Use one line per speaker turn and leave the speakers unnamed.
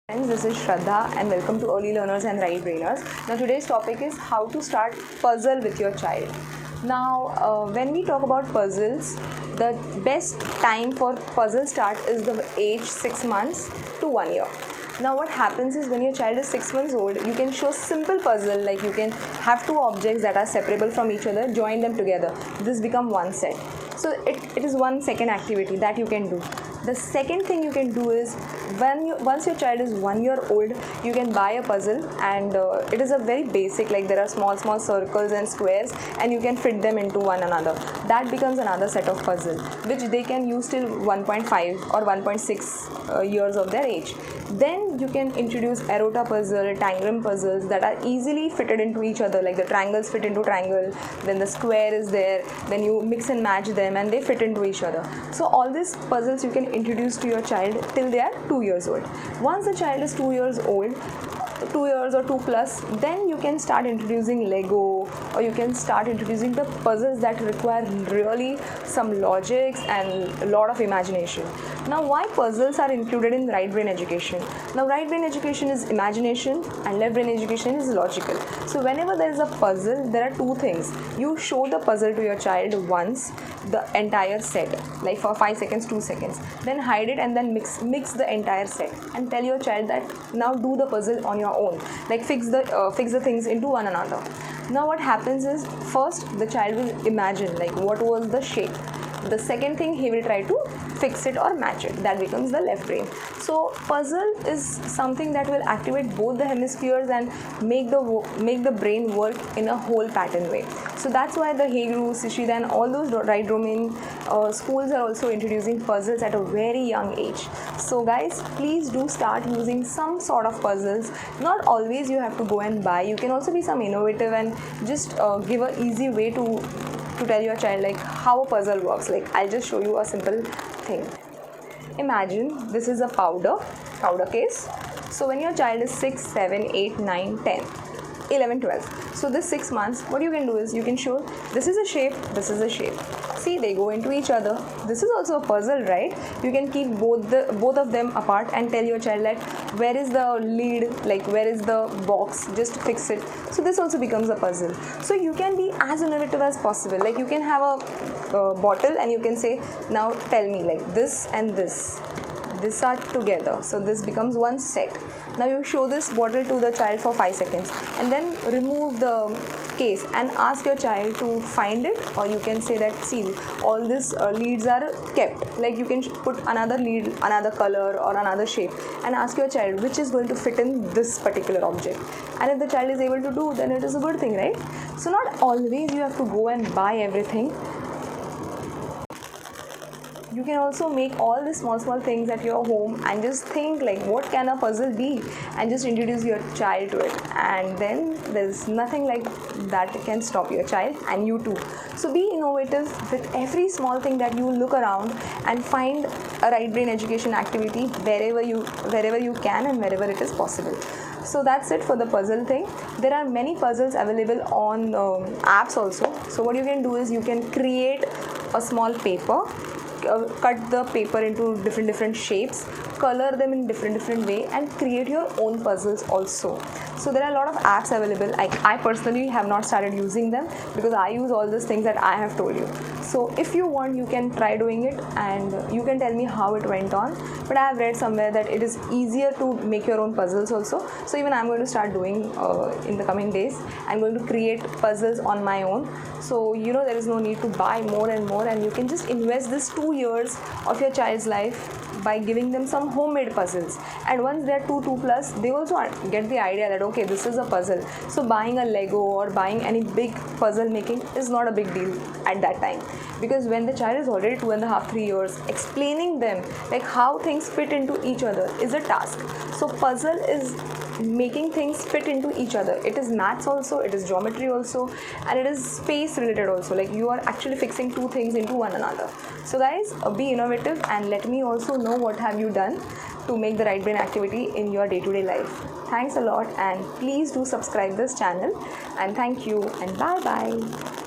Friends, this is Shraddha and welcome to Early Learners and Right Brainers. Now today's topic is how to start puzzle with your child. Now when we talk about puzzles, the best time for puzzle start is the age 6 months to 1 year. Now what happens is when your child is 6 months old, you can show simple puzzle like you can have two objects that are separable from each other, join them together. This become one set. So it is one second activity that you can do. The second thing you can do is once your child is 1 year old, you can buy a puzzle and it is a very basic, like there are small circles and squares and you can fit them into one another. That becomes another set of puzzle which they can use till 1.5 or 1.6 years of their age. Then you can introduce erota puzzle, tangram puzzles that are easily fitted into each other, like the triangles fit into triangle, then the square is there, then you mix and match them and they fit into each other. So all these puzzles you can introduce to your child till they are 2 years old. Once the child is 2 years old, 2 years or 2 plus, then you can start introducing Lego, or you can start introducing the puzzles that require really some logics and a lot of imagination. Now why puzzles are included in right brain education? Now right brain education is imagination and left brain education is logical. So whenever there is a puzzle, there are two things. You show the puzzle to your child once, the entire set, like for 5 seconds, 2 seconds, then hide it and then mix the entire set and tell your child that now do the puzzle on your own, like fix the things into one another. Now what happens is, first the child will imagine like what was the shape. The second thing, he will try to fix it or match it. That becomes the left brain. So puzzle is something that will activate both the hemispheres and make the brain work in a whole pattern way. So that's why the Hey Guru, Sishida and all those right domain schools are also introducing puzzles at a very young age. So guys, please do start using some sort of puzzles. Not always you have to go and buy. You can also be some innovative and just give an easy way to tell your child like how a puzzle works. Like I'll just show you a simple thing. Imagine this is a powder case. So when your child is 6, 7, 8, 9, 10, 11, 12. So this 6 months, what you can do is you can show this is a shape, this is a shape. See, they go into each other. This is also a puzzle, right? You can keep both of them apart and tell your child that where is the lead, like where is the box, just fix it. So this also becomes a puzzle. So you can be as innovative as possible. Like you can have a bottle and you can say, now tell me like this and this are together, so this becomes one set. Now you show this bottle to the child for 5 seconds and then remove the case and ask your child to find it, or you can say that see, all these leads are kept, like you can put another lead, another color or another shape and ask your child which is going to fit in this particular object, and if the child is able to do, then it is a good thing, right? So not always you have to go and buy everything. You can also make all the small things at your home and just think like what can a puzzle be and just introduce your child to it, and then there's nothing like that can stop your child and you too. So be innovative with every small thing that you look around and find a right brain education activity wherever you can and wherever it is possible. So that's it for the puzzle thing. There are many puzzles available on apps also. So what you can do is you can create a small paper, cut the paper into different shapes, color them in different way and create your own puzzles also. So there are a lot of apps available. I personally have not started using them because I use all these things that I have told you. So if you want, you can try doing it and you can tell me how it went on. But I have read somewhere that it is easier to make your own puzzles also. So even I'm going to start doing in the coming days. I'm going to create puzzles on my own. So there is no need to buy more and you can just invest this 2 years of your child's life by giving them some homemade puzzles. And once they are 2 plus, they also get the idea that okay, this is a puzzle. So buying a Lego or buying any big puzzle making is not a big deal at that time, because when the child is already 2.5, 3 years, explaining them like how things fit into each other is a task. So puzzle is making things fit into each other. It is maths also, it is geometry also, and it is space related also, like you are actually fixing two things into one another. So guys, be innovative and let me also know what have you done to make the right brain activity in your day-to-day life. Thanks a lot and please do subscribe this channel, and thank you and bye bye.